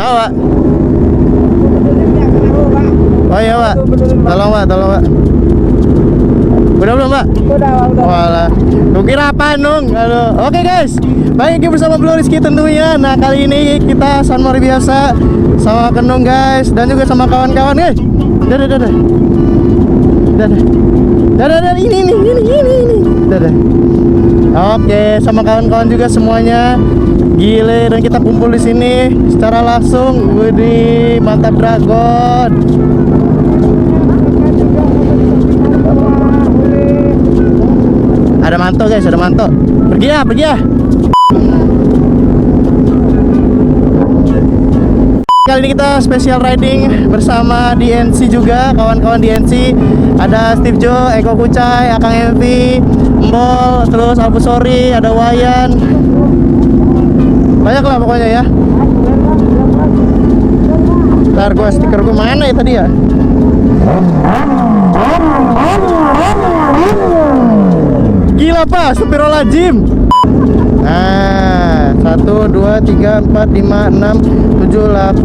Tahu Pak? Oh iya Pak. Tolong Pak. Udah belum Pak? Udah. Walah, gue kira apa Nung? Aduh. Oke guys, baik bersama Blue Rizky tentunya. Nah kali ini kita sunmori biasa sama Kenung guys, dan juga sama kawan-kawan guys. Dadah. Ini. Dadah. Oke, sama kawan-kawan juga semuanya. Gile, dan kita kumpul di sini secara langsung. Widih, mantap dragon. Ada manto guys, ada manto. Pergi ya. Kali ini kita special riding bersama DNC juga, kawan-kawan DNC. Ada Steve Jo, Eko Kucai, Akang MV, Mbol, terus Albusori, ada Wayan. Banyak lah pokoknya ya. Ntar gua stiker gua mana ya tadi ya? Gila Pak, Astagfirullahaladzim. Nah, 1, 2, 3, 4, 5, 6, 7, 8.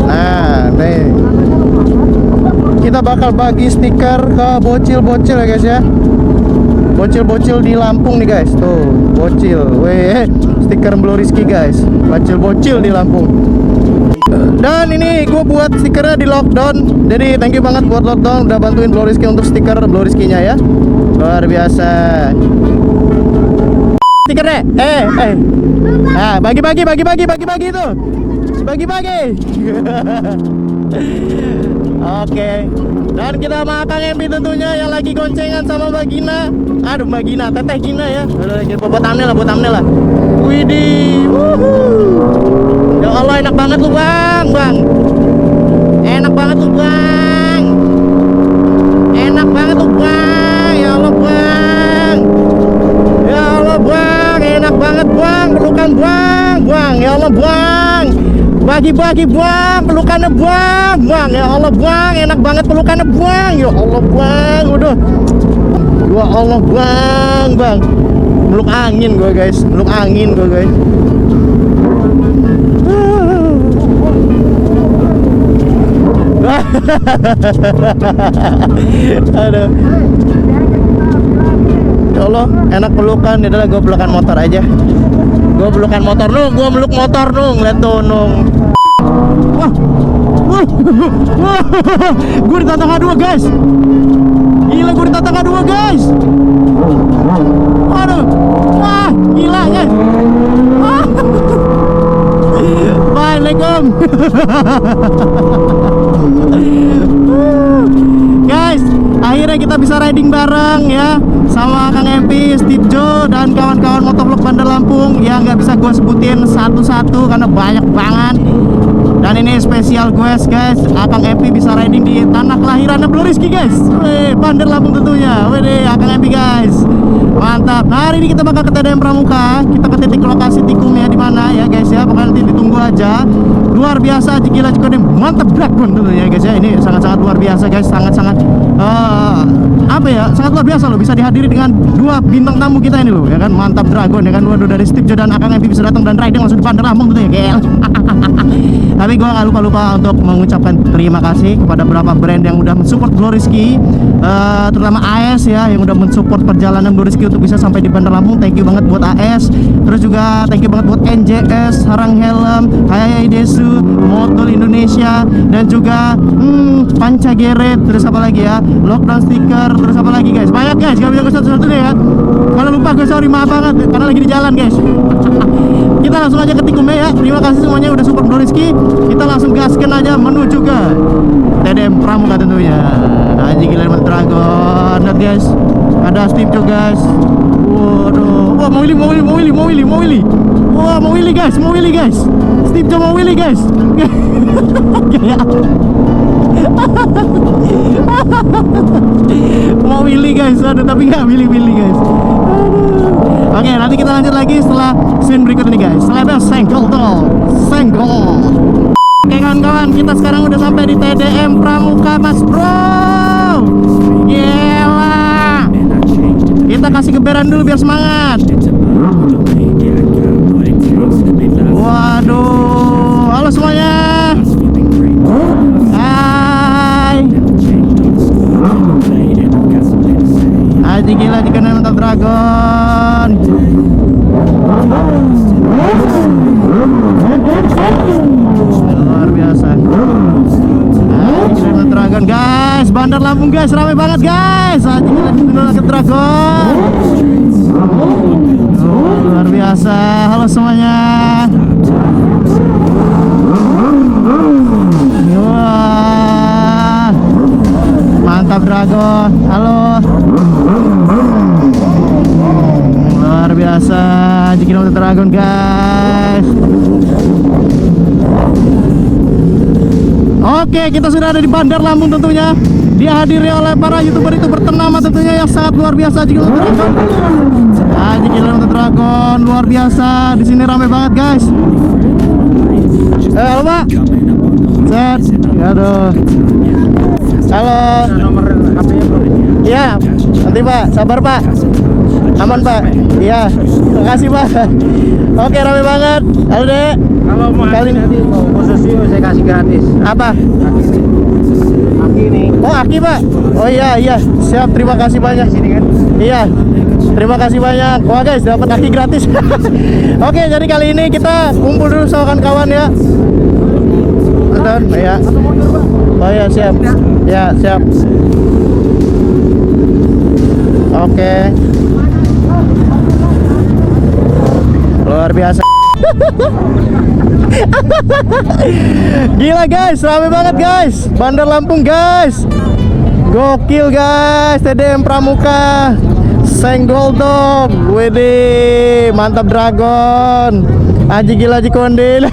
Nah, nih kita bakal bagi stiker ke bocil-bocil ya guys ya. Bocil-bocil di Lampung nih guys. Tuh, bocil. Weh, stiker Blue Rizky guys. Bocil-bocil di Lampung. Dan ini gue buat stikernya di lockdown. Jadi thank you banget buat lockdown udah bantuin Blue Rizky untuk stiker Blue Rizky-nya ya. Luar biasa. Stikernya. Nah, bagi itu. Bagi. Oke. Dan kita sama Kang Empi tentunya yang lagi goncengan sama Mbak Gina. Aduh, Mbak Gina, Teteh Gina ya. Udah buat thumbnail lah. Widih. Ya Allah, enak banget lu, Bang. Enak banget lu, Bang. Ya Allah, Bang. Enak banget, Bang. Pelukan, Bang. Ya Allah, Bang. Bagi-bagi, Bang. Pelukannya, Bang. Ya Allah, Bang. Enak banget pelukannya, Bang. Ya Allah, Bang. Udah. Ya Allah, Bang. Meluk angin gue, guys. Aduh. Ya Allah, enak pelukan. Ya udah, gue pelukan motor aja. Gue meluk motor Nung. Lihat tuh Nung. Wah. Gue di tangga 2 guys. Gila, gue di tangga 2 guys. Aduh. Wah, gila guys. Waalaikumsalam. Guys, akhirnya kita bisa riding bareng ya sama Kang Empi, Steve Jo, dan kawan-kawan motovlog Bandar Lampung yang nggak bisa gue sebutin satu-satu karena banyak banget. Dan ini spesial guys, Akang Empi bisa riding di tanah kelahirannya Blue Rizky guys. Bandar Lampung tentunya. Akang Empi guys, mantap. Nah, hari ini kita bakal ke TDM Pramuka. Kita ke titik lokasi tikumnya di mana ya guys ya. Pokoknya nanti ditunggu aja. Luar biasa, gila ini mantap dragon tentunya guys ya. Ini sangat-sangat luar biasa guys, sangat-sangat sangat luar biasa loh, bisa dihadiri dengan 2 bintang tamu kita ini loh ya kan. Mantap dragon ya kan. Waduh, dari Steve Jo dan Akang Empi bisa datang dan riding langsung di Bandar Lampung tentunya gel. Tapi gue gak lupa untuk mengucapkan terima kasih kepada beberapa brand yang udah mensupport Blue Rizky, terutama AS ya, yang udah mensupport perjalanan Blue Rizky untuk bisa sampai di Bandar Lampung. Thank you banget buat AS. Terus juga thank you banget buat NJS, Harang Helm, Hayai Desu, Motor Indonesia, dan juga Panca Geret. Terus apa lagi ya, Lockdown Sticker. Terus apa lagi guys, banyak guys, gak bisa gue satu-satu deh ya. Kalau lupa gue sorry, maaf banget karena lagi di jalan guys. Kita langsung aja ke tikumnya ya. Terima kasih semuanya udah support Blue Rizky. Kita langsung gaskan aja menuju ke TDM Pramuka tentunya. Anjing gila dragon. Lihat guys, ada Steve Jo guys. Waduh. Wah, mau Willy. Wah, mau Willy guys. Steve Jo mau Willy guys. Mau Willy guys. Aduh, tapi nggak Willy guys. Oke, nanti kita lanjut lagi setelah scene berikut ini guys. Setelah senggol. Oke kawan-kawan, kita sekarang udah sampai di TDM Pramuka mas bro. Gila. Kita kasih geberan dulu biar semangat. Waduh, halo semuanya. Dragon. Luar biasa. Haji Dragon guys, Bandar Lampung guys, ramai banget guys. Haji Dragon. Luar biasa. Halo semuanya. Wah, mantap Dragon. Halo. Luar biasa. Haji Dragon guys. Oke, kita sudah ada di Bandar Lampung tentunya. Dihadiri oleh para YouTuber ternama tentunya yang sangat luar biasa. Haji Dragon luar biasa. Di sini ramai banget guys. Halo Pak. Set. Aduh. Halo. Nomor HP-nya belum? Iya, nanti Pak. Sabar Pak. Aman Pak. Iya. Terima kasih Pak. Oke, ramai banget. Halo Dek. Kalau mau Kali ini- nanti khusus saya kasih gratis. Apa? Aki ini. Oh, Aki Pak. Oh iya iya. Siap, terima kasih banyak. Sini kan? Iya. Terima kasih banyak. Wah guys, dapat Aki gratis. Oke, jadi kali ini kita kumpul dulu sama kawan-kawan ya. Betul, ya. Oh ya, siap. Ya, siap. Oke. Luar biasa. Gila guys, rame banget guys. Bandar Lampung guys. Gokil guys, TDM Pramuka. Senggol dog. Wede, mantap Dragon. Haji gila Haji Konde.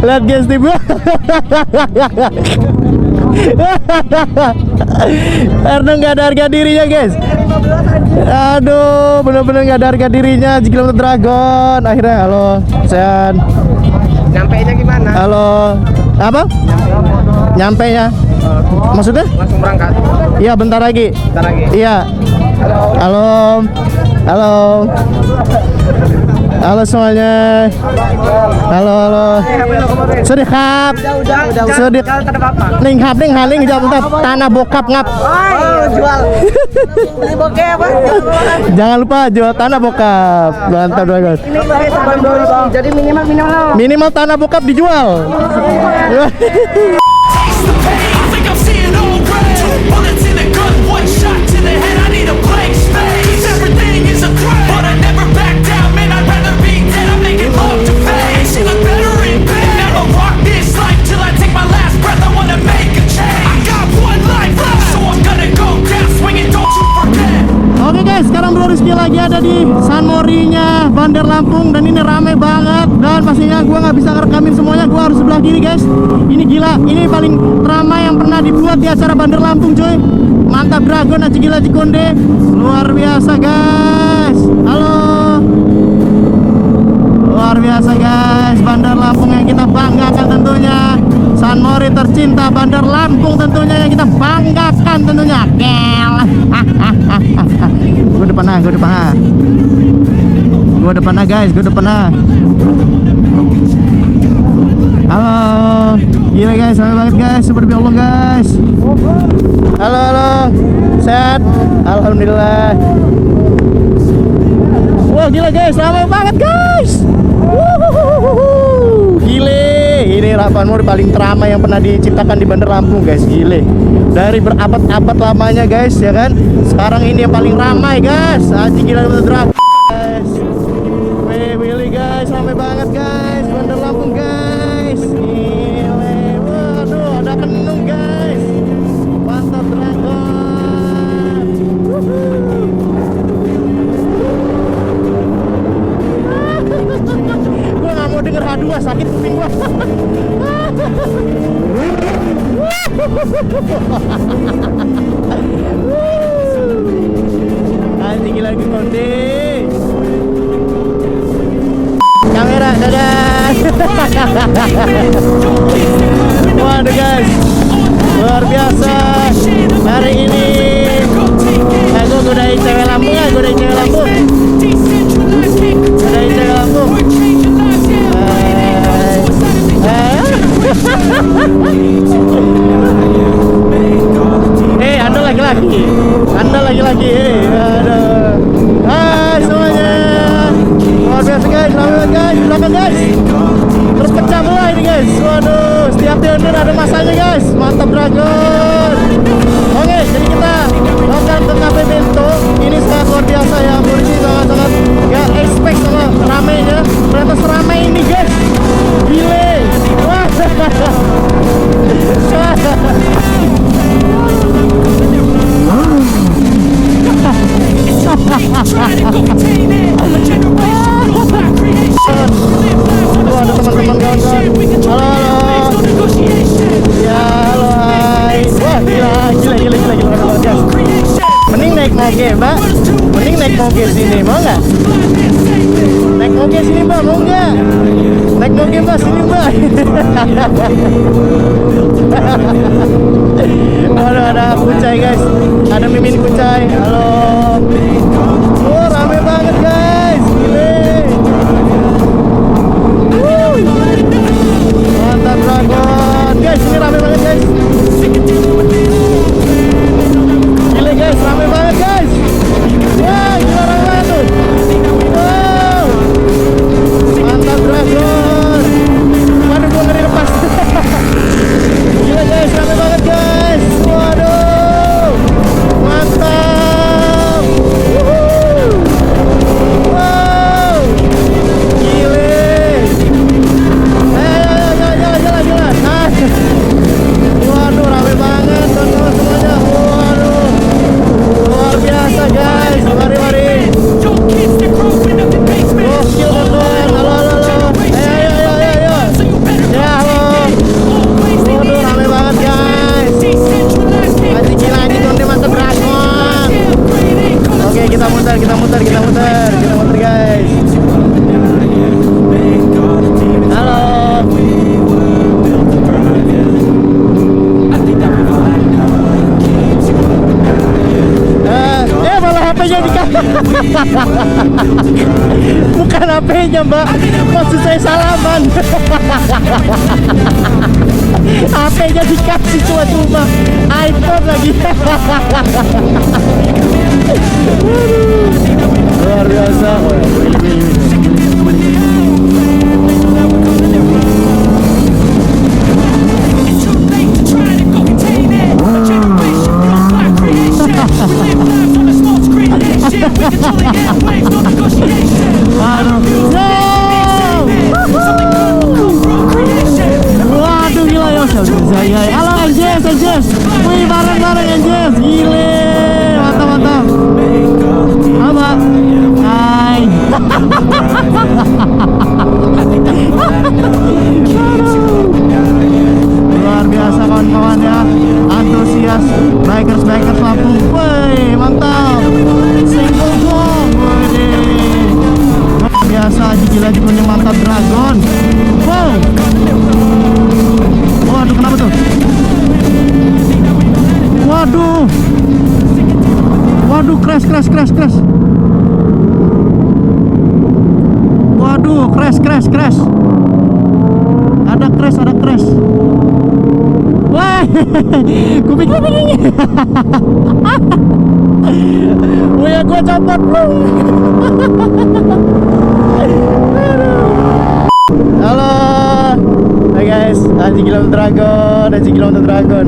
Lihat guys di bawah. Karena nggak ada harga dirinya guys. Aduh, bener-bener nggak ada harga dirinya. Haji gila Dragon. Akhirnya halo, sehat. Nyampainya gimana? Halo. Apa? Nyampe ya? Maksudnya? Langsung berangkat. Iya, bentar lagi. Bentar lagi. Iya. Halo. Halo. Halo semuanya. Halo, halo. Sedih kap. Sedih. Ning hap ning haling jam tanah bokap ngap. Oh, jual. Beli bokeh apa? Jangan lupa jual tanah bokap. Mantap banget. Ini pakai tanam dulu. Jadi minimal. Minimal tanah bokap dijual. I think I'm seeing all red. 2 bullets in a gun, 1 shot to the head. I need a blank space. Everything is a threat, but I never back down. Man, I'd rather be dead. I'm making love to fame. She look better in bed. Never rock this life till I take my last breath. I wanna make a change. I got 1 life left, so I'm gonna go down swinging. Don't you forget. Oke guys, sekarang Bro Rizky lagi ada di San Morinya Bandar Lampung dan ini rame banget dan pastinya gua nggak bisa ngerekamin semuanya, gua harus sebelah kiri guys. Ini gila, ini paling ramai yang pernah dibuat di acara Bandar Lampung coy. Mantap Dragon, Haji gila Haji Konde, luar biasa guys. Halo, luar biasa guys, Bandar Lampung yang kita banggakan tentunya. San Mori tercinta Bandar Lampung tentunya yang kita banggakan tentunya. Kel. Gue depan guys, gue depan. Halo, gila guys, ramai banget guys, super Allah guys. Halo, halo, sehat, alhamdulillah. Wah gila guys, ramai banget guys. Gile, ini San Mori paling teramai yang pernah diciptakan di Bandar Lampung guys, gile. Dari berabad-abad lamanya guys, ya kan. Sekarang ini yang paling ramai guys. Haji gila Dragon guys. Willy guys, ramai banget guys, Bandar Lampung guys. Gile, waduh, ada kenung guys. Mantap Dragon. Gue gak mau denger H2, sakit kuping gua. Tinggi lagi Konde. Kamera, dadah. Waduh guys, luar biasa. Hari ini aku godain cewek Lampung ya, godain cewek Lampung. Godain cewek Lampung. Anda lagi-lagi. Aduh. bener ada masanya guys. Mantap Dragon. Oke, jadi kita akan ke Cafe Bento. Ini sangat luar biasa ya. Polisi sangat-sangat gak expect sama ramainya. Ternyata seramai ini guys. Gile. Wah. Tuh ada teman-teman kawan-kawan. Halo, halo. Ya, halo, hai. Wah, gila guys. Mending naik moge, Mbak. Mending naik moge sini, mau nggak? Naik moge sini, Mbak, mau nggak? Naik moge, Mbak, sini, Mbak. Waduh, ada kucai, guys. Ada Mimin kucai. Halo. Oh, rame banget, guys. Gile. Mantap Dragon. Guys, ini rame banget, guys. Gile guys, rame banget guys. Wah, gila rame banget tuh. Wow. Mantap Dragon. Waduh, gua ngeri lepas. Gila guys, rame banget guys. Waduh. Mantap. Wuhu. Wow. Gile. Gila. Nah. Waduh, rame banget teman-teman semuanya. Waduh. Luar biasa guys. Mari. Gokil teman-teman. Halo. Ayo. Ya, halo. Waduh, rame banget guys. Masih gila ini konten Mantap Dragon. Oke, kita muter guys. Halo. Malah HP-nya bukan HP-nya Mbak, maksud saya salaman. HP-nya dikasih cuma iPhone lagi. Luar biasa. Waduh, gila ya. Halo Anjes. Wih, bareng Anjes. Gile. Mantap. Apa? Hai. Luar biasa kawan-kawan ya. Antusias bikers Lampung. Wih, mantap. Single dong. Luar biasa, gila punya Mantap Dragon. Wow. Waduh, kenapa tuh? Waduh, crash. Waduh, crash. Ada crash. Wah, kupikir begini. Wah, gua copot bro. Halo. Hai guys, Anjing Kilometer Dragon.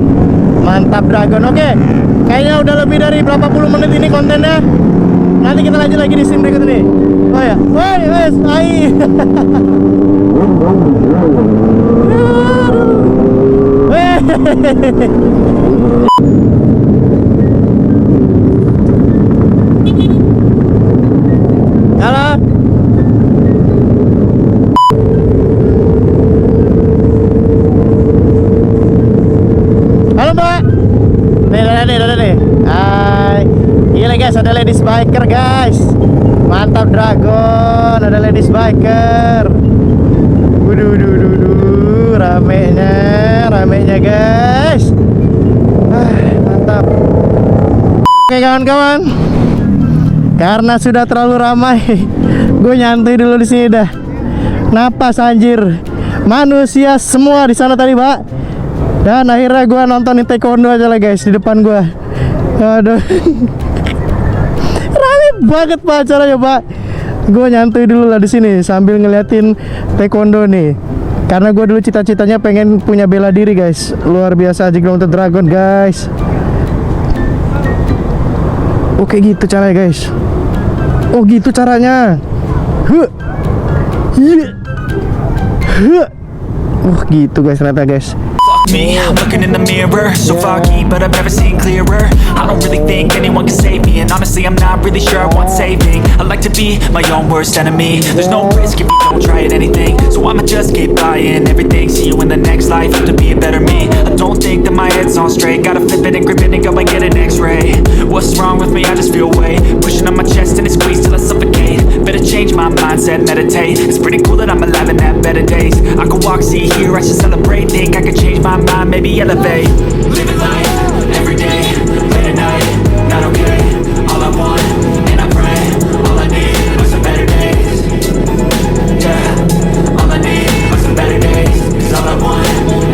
Mantap Dragon. Oke. Kayaknya udah lebih dari berapa puluh menit ini kontennya. Nanti kita lanjut lagi di scene berikut ini. Oh ya. Woi, guys, hai. Halo. Halo Mbak. Nih. Hai. Gila guys, ada ladies biker guys. Mantap Dragon, ada ladies biker. Waduh, ramenya guys. Mantap. Oke kawan-kawan, karena sudah terlalu ramai, gue nyantai dulu di sini dah. Napas anjir, manusia semua di sana tadi, Pak. Dan akhirnya gue nontonin taekwondo aja lah guys di depan gue. Aduh, rame banget Pak acaranya Pak. Gue nyantai dulu lah di sini sambil ngeliatin taekwondo nih. Karena gue dulu cita-citanya pengen punya bela diri guys. Luar biasa Ajik Mountain Dragon guys. Oke gitu caranya guys. Oh gitu caranya. Gitu guys ternyata guys. Me, I'm looking in the mirror, so foggy, but I've never seen clearer. I don't really think anyone can save me, and honestly, I'm not really sure I want saving. I like to be my own worst enemy. There's no risk if you don't try at anything, so I'ma just keep buying everything. See you in the next life, have to be a better me. I don't think that my head's on straight. Gotta flip it and grip it and go and get an X-ray. What's wrong with me? I just feel weight pushing on my chest and it squeezes till I suffocate. Better change my mindset, meditate. It's pretty cool that I'm alive and have better days. I could walk, see, hear, I should celebrate. Think I could change my mind, maybe elevate. Living life, every day, late at night, not okay. All I want, and I pray, all I need are some better days. Yeah, all I need are some better days. 'Cause all I want,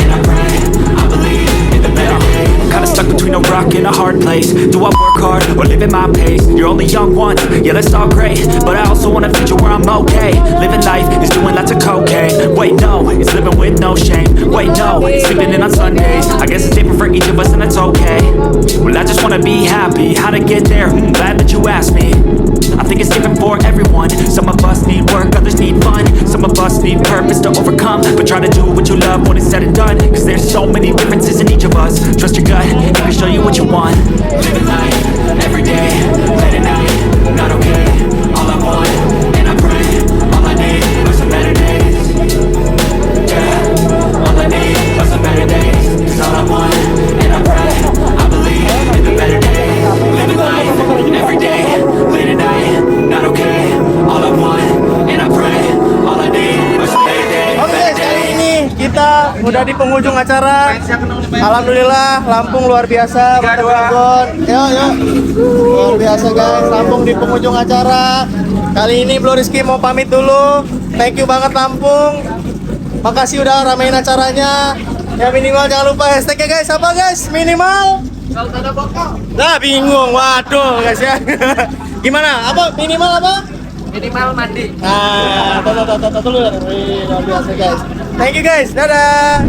and I pray, I believe in the better days. I'm kinda stuck between a rock and a hard place. Do I work hard or live at my pace? You're only young once, yeah that's all great, but I also want a future where I'm okay. Living life is doing lots of cocaine. Wait no, it's living with no shame. Wait no, it's sleeping in on Sundays. I guess it's different for each of us and that's okay. Well I just wanna be happy. How to get there? Glad that you asked me. I think it's different for everyone. Some of us need work, others need fun. Some of us need purpose to overcome, but try to do what you love when it's said and done. Cause there's so many differences in each of us. Trust your gut, it can show you what you want. Living life, every day, late at night, not okay. All I want, and I pray, all I need are some better days. Yeah, all I need are some better days. Cause all I want, and I pray, I believe in the better days. Living life, every day, late at night, not okay. All I want, and I pray, all I need are some better days. Oke guys, kali ini kita udah di penghujung acara. Alhamdulillah, Lampung luar biasa. Mantap Dragon. Yuk. Luar biasa guys, Lampung di penghujung acara. Kali ini Bro Rizky mau pamit dulu. Thank you banget Lampung. Makasih udah ramein acaranya. Ya minimal jangan lupa hashtagnya guys. Apa guys? Minimal. Nah bingung, waduh guys ya. Gimana? Apa minimal apa? Minimal mandi. Nah, tuh. Luar biasa guys. Thank you guys. Dadah.